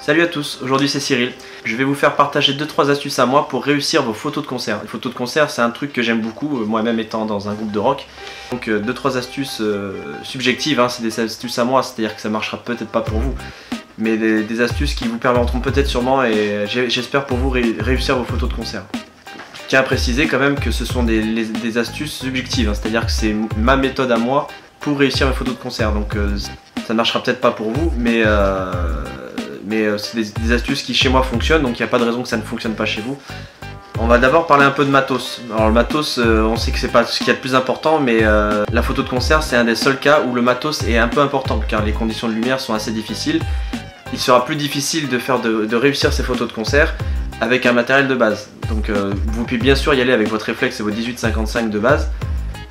Salut à tous, aujourd'hui c'est Cyril. Je vais vous faire partager 2-3 astuces à moi pour réussir vos photos de concert. Les photos de concert c'est un truc que j'aime beaucoup, moi-même étant dans un groupe de rock. Donc 2-3 astuces subjectives, hein, c'est des astuces à moi, c'est-à-dire que ça marchera peut-être pas pour vous. Mais des astuces qui vous permettront peut-être sûrement et j'espère pour vous réussir vos photos de concert. Je tiens à préciser quand même que ce sont des astuces subjectives, hein, c'est-à-dire que c'est ma méthode à moi pour réussir mes photos de concert. Donc ça ne marchera peut-être pas pour vous, mais c'est des astuces qui chez moi fonctionnent, donc il n'y a pas de raison que ça ne fonctionne pas chez vous. On va d'abord parler un peu de matos. Alors le matos, on sait que c'est pas ce qu'il y a de plus important, mais la photo de concert c'est un des seuls cas où le matos est un peu important, car les conditions de lumière sont assez difficiles. Il sera plus difficile de réussir ces photos de concert avec un matériel de base. Donc vous pouvez bien sûr y aller avec votre réflexe et vos 18-55 de base,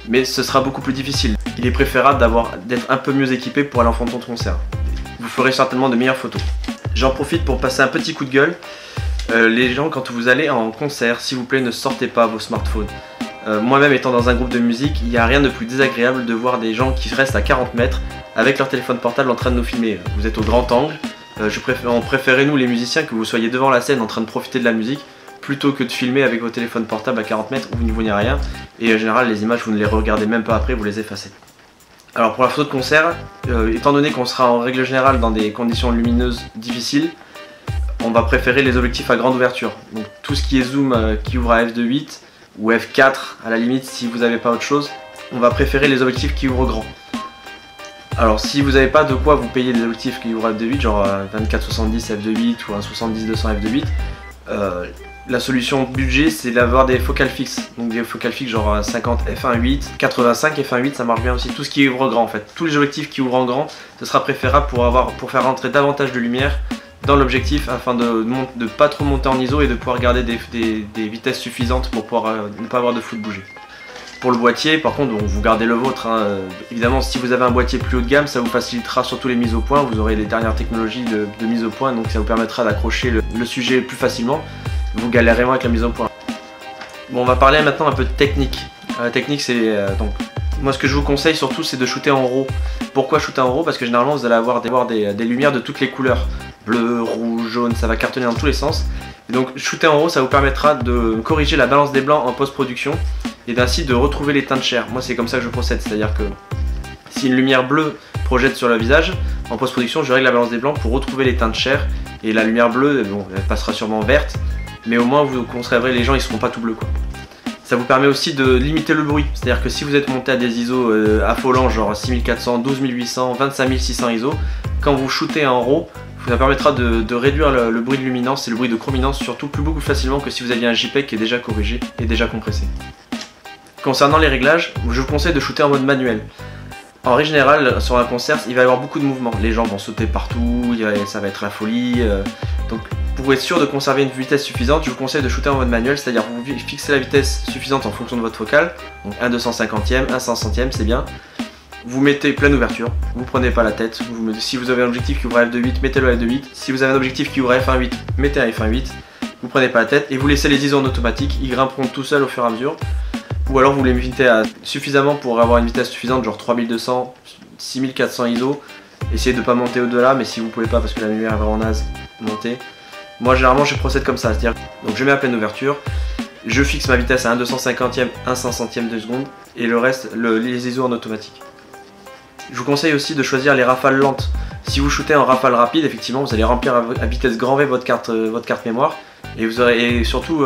mais ce sera beaucoup plus difficile. Il est préférable d'être un peu mieux équipé pour aller en photo de concert. Vous ferez certainement de meilleures photos. J'en profite pour passer un petit coup de gueule. Les gens, quand vous allez en concert, s'il vous plaît, ne sortez pas vos smartphones. Moi-même étant dans un groupe de musique, il n'y a rien de plus désagréable de voir des gens qui restent à 40 mètres avec leur téléphone portable en train de nous filmer. Vous êtes au grand angle. On préférait, nous les musiciens, que vous soyez devant la scène en train de profiter de la musique plutôt que de filmer avec vos téléphones portables à 40 mètres où vous n'y voyez rien. Et en général, les images, vous ne les regardez même pas après, vous les effacez. Alors pour la photo de concert, étant donné qu'on sera en règle générale dans des conditions lumineuses difficiles, on va préférer les objectifs à grande ouverture. Donc tout ce qui est zoom qui ouvre à f2.8 ou f4 à la limite si vous n'avez pas autre chose, on va préférer les objectifs qui ouvrent grand. Alors si vous n'avez pas de quoi vous payer des objectifs qui ouvrent à f2.8, genre 24-70 f2.8 ou un 70-200 f2.8, la solution budget c'est d'avoir des focales fixes. Donc des focales fixes genre 50 f1.8, 85 f1.8, ça marche bien aussi. Tout ce qui ouvre grand en fait. Tous les objectifs qui ouvrent en grand, ce sera préférable pour faire rentrer davantage de lumière dans l'objectif afin de pas trop monter en ISO et de pouvoir garder des vitesses suffisantes pour pouvoir ne pas avoir de flou de bouger. Pour le boîtier, par contre, vous gardez le vôtre. Hein. Évidemment, si vous avez un boîtier plus haut de gamme, ça vous facilitera surtout les mises au point. Vous aurez les dernières technologies de mise au point, donc ça vous permettra d'accrocher le sujet plus facilement. Vous galérez moins avec la mise au point. Bon, on va parler maintenant un peu de technique. La technique, c'est donc moi ce que je vous conseille surtout, c'est de shooter en RAW. Pourquoi shooter en RAW? Parce que généralement, vous allez avoir des lumières de toutes les couleurs, bleu, rouge, jaune, ça va cartonner dans tous les sens. Et donc, shooter en RAW, ça vous permettra de corriger la balance des blancs en post-production et ainsi de retrouver les teintes chair. Moi, c'est comme ça que je procède, c'est-à-dire que si une lumière bleue projette sur le visage, en post-production, je règle la balance des blancs pour retrouver les teintes chair et la lumière bleue, bon, elle passera sûrement verte. Mais au moins vous conserverez, les gens ils seront pas tout bleus quoi. Ça vous permet aussi de limiter le bruit, c'est à dire que si vous êtes monté à des ISO affolants genre 6400, 12800, 25600 ISO, quand vous shootez en RAW, ça permettra de réduire le bruit de luminance et le bruit de chrominance surtout beaucoup plus facilement que si vous aviez un JPEG qui est déjà corrigé et déjà compressé. Concernant les réglages, je vous conseille de shooter en mode manuel. En règle générale, sur un concert, il va y avoir beaucoup de mouvements, les gens vont sauter partout, ça va être la folie, donc pour être sûr de conserver une vitesse suffisante, je vous conseille de shooter en mode manuel, c'est-à-dire vous fixez la vitesse suffisante en fonction de votre focale, donc 1 250e, 1 500e, c'est bien. Vous mettez pleine ouverture, vous prenez pas la tête, si vous avez un objectif qui ouvre à f2.8, mettez-le à f2.8, si vous avez un objectif qui ouvre à f1.8, mettez à f1.8, vous prenez pas la tête et vous laissez les ISO en automatique, ils grimperont tout seuls au fur et à mesure. Ou alors vous les limitez à suffisamment pour avoir une vitesse suffisante, genre 3200, 6400 ISO. Essayez de ne pas monter au-delà, mais si vous pouvez pas parce que la lumière est vraiment naze, montez. Moi généralement je procède comme ça, c'est-à-dire donc je mets à pleine ouverture, je fixe ma vitesse à 1 250e, 1 500e de seconde et le reste, les ISO en automatique. Je vous conseille aussi de choisir les rafales lentes. Si vous shootez en rafale rapide, effectivement vous allez remplir à vitesse grand V votre carte mémoire et surtout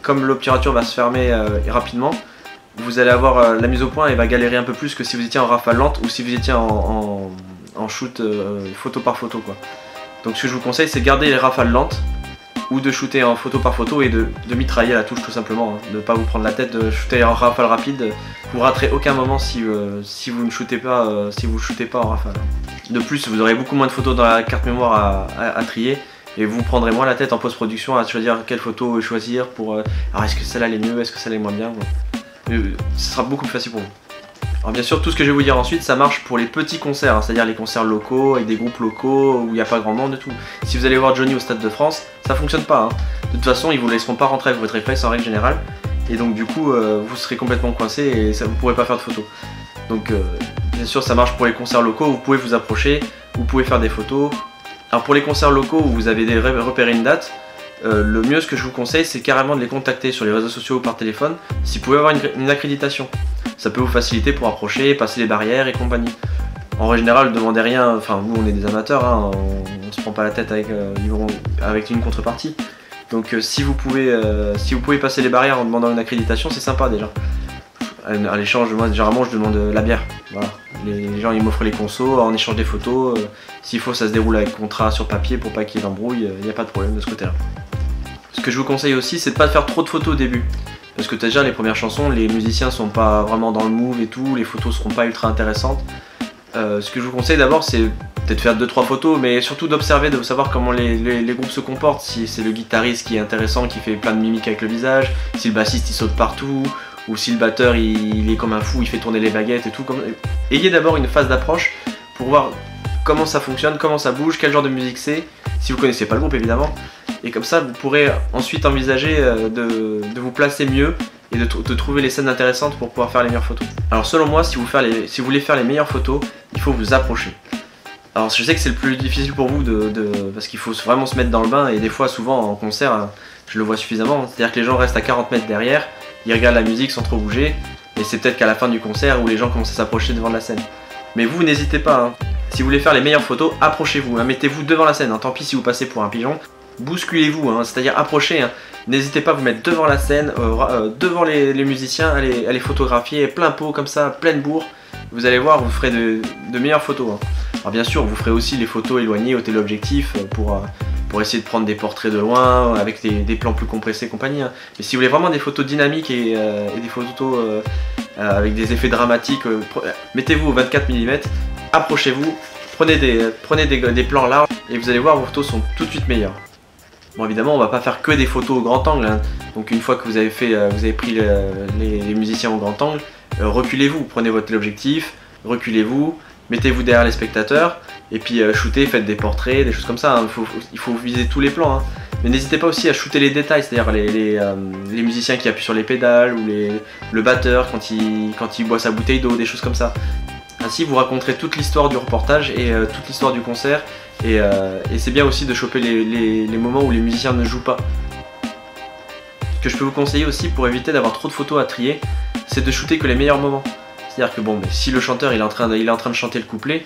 comme l'obturature va se fermer rapidement, vous allez avoir la mise au point et va galérer un peu plus que si vous étiez en rafale lente ou si vous étiez en shoot photo par photo quoi. Donc ce que je vous conseille c'est de garder les rafales lentes ou de shooter en photo par photo et de mitrailler à la touche tout simplement, hein. De ne pas vous prendre la tête, de shooter en rafale rapide, vous raterez aucun moment si vous ne shootez pas, en rafale. De plus vous aurez beaucoup moins de photos dans la carte mémoire à trier et vous prendrez moins la tête en post-production à choisir quelle photo choisir pour alors est-ce que celle-là elle est mieux, est-ce que celle-là est moins bien, ce sera beaucoup plus facile pour vous. Alors bien sûr tout ce que je vais vous dire ensuite ça marche pour les petits concerts, hein, c'est-à-dire les concerts locaux avec des groupes locaux où il n'y a pas grand monde et tout. Si vous allez voir Johnny au Stade de France, ça fonctionne pas, hein. De toute façon ils vous laisseront pas rentrer avec votre réflexe en règle générale et donc du coup vous serez complètement coincé et ça, vous pourrez pas faire de photos. Donc bien sûr ça marche pour les concerts locaux, vous pouvez vous approcher, vous pouvez faire des photos. Alors pour les concerts locaux où vous avez repéré une date, le mieux, ce que je vous conseille, c'est carrément de les contacter sur les réseaux sociaux ou par téléphone si vous pouvez avoir une accréditation. Ça peut vous faciliter pour approcher, passer les barrières et compagnie. En général, ne demandez rien, enfin nous on est des amateurs, hein, on se prend pas la tête avec une contrepartie. Donc si vous pouvez passer les barrières en demandant une accréditation, c'est sympa déjà. À l'échange, moi généralement je demande la bière. Voilà. Les gens ils m'offrent les consos en échange des photos. S'il faut, ça se déroule avec contrat sur papier pour pas qu'il y ait d'embrouille, il n'y a pas de problème de ce côté-là. Ce que je vous conseille aussi, c'est de pas faire trop de photos au début. Parce que déjà les premières chansons, les musiciens sont pas vraiment dans le move et tout, les photos seront pas ultra intéressantes. Ce que je vous conseille d'abord, c'est peut-être faire 2-3 photos, mais surtout d'observer, de savoir comment les groupes se comportent. Si c'est le guitariste qui est intéressant, qui fait plein de mimiques avec le visage, si le bassiste il saute partout, ou si le batteur il est comme un fou, il fait tourner les baguettes et tout. Ayez d'abord une phase d'approche pour voir comment ça fonctionne, comment ça bouge, quel genre de musique c'est, si vous connaissez pas le groupe évidemment. Et comme ça, vous pourrez ensuite envisager de vous placer mieux et de trouver les scènes intéressantes pour pouvoir faire les meilleures photos. Alors selon moi, si vous voulez faire les meilleures photos, il faut vous approcher. Alors je sais que c'est le plus difficile pour vous parce qu'il faut vraiment se mettre dans le bain, et des fois, souvent en concert, je le vois suffisamment, c'est-à-dire que les gens restent à 40 mètres derrière, ils regardent la musique sans trop bouger, et c'est peut-être qu'à la fin du concert où les gens commencent à s'approcher devant la scène. Mais vous, n'hésitez pas, hein. Si vous voulez faire les meilleures photos, approchez-vous, hein. Mettez-vous devant la scène, hein. Tant pis si vous passez pour un pigeon. Bousculez-vous, hein, c'est-à-dire approchez, hein. N'hésitez pas à vous mettre devant la scène, devant les musiciens, à les photographier plein pot comme ça, pleine bourre. Vous allez voir, vous ferez de meilleures photos, hein. Alors bien sûr, vous ferez aussi les photos éloignées au téléobjectif pour essayer de prendre des portraits de loin, avec des plans plus compressés et compagnie, hein. Mais si vous voulez vraiment des photos dynamiques et des photos avec des effets dramatiques, mettez-vous au 24 mm, approchez-vous, prenez des plans larges et vous allez voir, vos photos sont tout de suite meilleures. Bon, évidemment, on va pas faire que des photos au grand angle, hein. Donc une fois que vous avez pris les musiciens au grand angle, reculez-vous, prenez votre téléobjectif, reculez-vous, mettez-vous derrière les spectateurs et puis shootez, faites des portraits, des choses comme ça, hein. Il faut viser tous les plans, hein. Mais n'hésitez pas aussi à shooter les détails, c'est-à-dire les musiciens qui appuient sur les pédales, ou le batteur quand il boit sa bouteille d'eau, des choses comme ça. Ainsi, vous raconterez toute l'histoire du reportage et toute l'histoire du concert, et c'est bien aussi de choper les moments où les musiciens ne jouent pas. Ce que je peux vous conseiller aussi pour éviter d'avoir trop de photos à trier, c'est de shooter que les meilleurs moments. C'est-à-dire que bon, mais si le chanteur il est en train de chanter le couplet,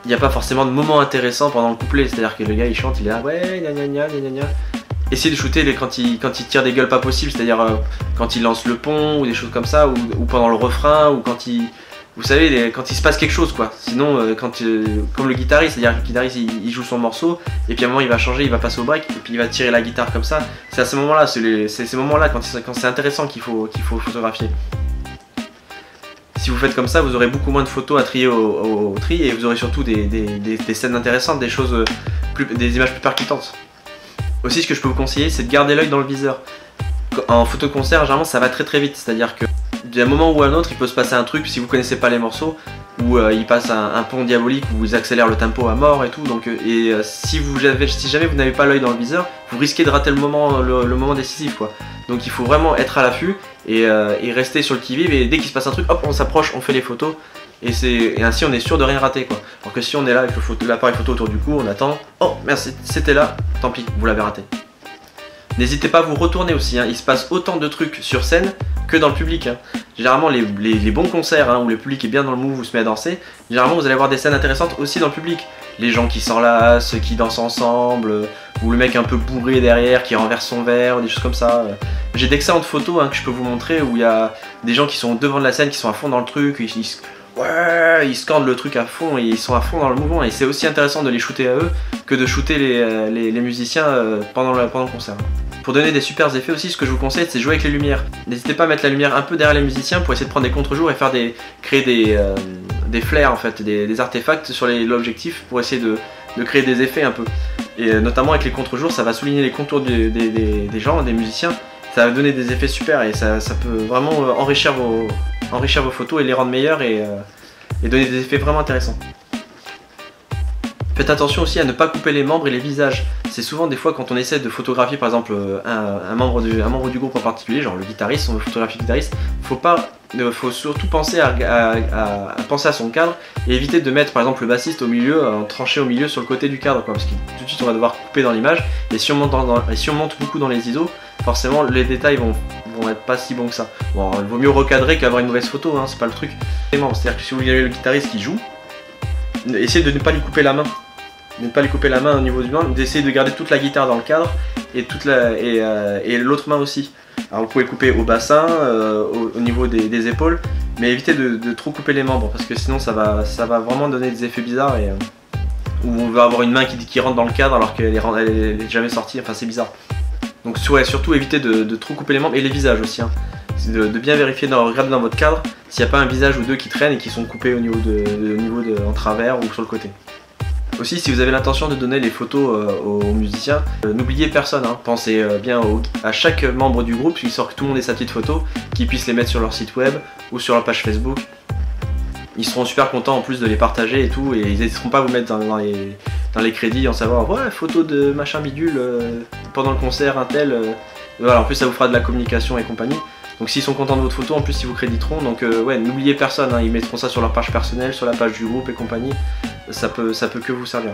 il n'y a pas forcément de moment intéressant pendant le couplet, c'est-à-dire que le gars il chante, il est là, ouais, gna gna gna gna gna. Essayez de shooter quand il tire des gueules pas possibles, c'est-à-dire quand il lance le pont ou des choses comme ça, ou pendant le refrain, ou vous savez, quand il se passe quelque chose quoi. Sinon, comme le guitariste, c'est-à-dire que le guitariste il joue son morceau, et puis à un moment il va changer, il va passer au break, et puis il va tirer la guitare comme ça. C'est à ce moment-là, c'est ces moments-là quand c'est intéressant qu'il faut photographier. Si vous faites comme ça, vous aurez beaucoup moins de photos à trier au tri, et vous aurez surtout des scènes intéressantes, des images plus percutantes. Aussi, ce que je peux vous conseiller, c'est de garder l'œil dans le viseur. En photo concert, généralement ça va très très vite, c'est-à-dire que d'un moment ou à un autre, il peut se passer un truc si vous connaissez pas les morceaux, où il passe un pont diabolique où vous accélère le tempo à mort et tout. Donc, si jamais vous n'avez pas l'œil dans le viseur, vous risquez de rater le moment décisif quoi. Donc il faut vraiment être à l'affût et rester sur le qui-vive, et dès qu'il se passe un truc, hop, on s'approche, on fait les photos, et ainsi on est sûr de rien rater quoi. Alors que si on est là avec l'appareil photo autour du cou, on attend, oh merci, c'était là, tant pis, vous l'avez raté. N'hésitez pas à vous retourner aussi, hein. Il se passe autant de trucs sur scène que dans le public, hein. Généralement les bons concerts, hein, où le public est bien dans le move, où se met à danser, généralement vous allez avoir des scènes intéressantes aussi dans le public. Les gens qui s'enlacent, qui dansent ensemble, ou le mec un peu bourré derrière qui renverse son verre, des choses comme ça. J'ai d'excellentes photos, hein, que je peux vous montrer, où il y a des gens qui sont devant de la scène, qui sont à fond dans le truc, ils scandent le truc à fond et ils sont à fond dans le mouvement, et c'est aussi intéressant de les shooter à eux que de shooter les musiciens pendant le concert. Pour donner des super effets aussi, ce que je vous conseille, c'est jouer avec les lumières. N'hésitez pas à mettre la lumière un peu derrière les musiciens pour essayer de prendre des contre-jours et créer des flares en fait, des artefacts sur l'objectif pour essayer de créer des effets un peu. Et notamment avec les contre-jours, ça va souligner les contours des gens, des musiciens. Ça va donner des effets super, et ça peut vraiment enrichir vos photos et les rendre meilleures, et donner des effets vraiment intéressants. Faites attention aussi à ne pas couper les membres et les visages. C'est souvent des fois quand on essaie de photographier par exemple un membre du groupe en particulier, genre le guitariste, on veut photographier le guitariste, faut surtout penser à penser à son cadre et éviter de mettre par exemple le bassiste au milieu, tranché au milieu sur le côté du cadre, quoi, parce que tout de suite on va devoir couper dans l'image, et si on monte beaucoup dans les ISO, forcément les détails vont être pas si bons que ça. Bon, il vaut mieux recadrer qu'avoir une mauvaise photo, hein, c'est pas le truc. C'est-à-dire que si vous avez le guitariste qui joue, essayez de ne pas lui couper la main. Ne pas lui couper la main au niveau du main, d'essayer de garder toute la guitare dans le cadre et l'autre main aussi. Alors vous pouvez couper au bassin, au niveau des épaules, mais évitez de trop couper les membres parce que sinon ça va vraiment donner des effets bizarres et où on va avoir une main qui rentre dans le cadre alors qu'elle est jamais sortie, enfin c'est bizarre. Donc surtout évitez de trop couper les membres et les visages aussi. Hein. De bien vérifier, regarder dans votre cadre s'il n'y a pas un visage ou deux qui traînent et qui sont coupés au niveau en travers ou sur le côté. Aussi, si vous avez l'intention de donner les photos aux musiciens, n'oubliez personne, hein. Pensez bien à chaque membre du groupe, histoire que tout le monde ait sa petite photo, qu'ils puissent les mettre sur leur site web ou sur leur page Facebook. Ils seront super contents en plus de les partager et tout, et ils n'hésiteront pas à vous mettre dans les crédits en savoir ouais, photo de machin bidule pendant le concert, un tel. Voilà, en plus ça vous fera de la communication et compagnie. Donc s'ils sont contents de votre photo, en plus ils vous créditeront. Donc ouais, n'oubliez personne, hein. Ils mettront ça sur leur page personnelle, sur la page du groupe et compagnie. Ça peut que vous servir.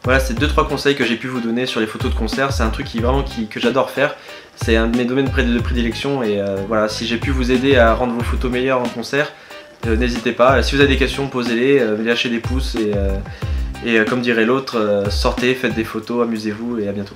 Voilà, c'est 2-3 conseils que j'ai pu vous donner sur les photos de concert. C'est un truc que j'adore faire. C'est un de mes domaines de prédilection et voilà, si j'ai pu vous aider à rendre vos photos meilleures en concert, n'hésitez pas. Si vous avez des questions, posez-les, lâchez des pouces et comme dirait l'autre, sortez, faites des photos, amusez-vous et à bientôt.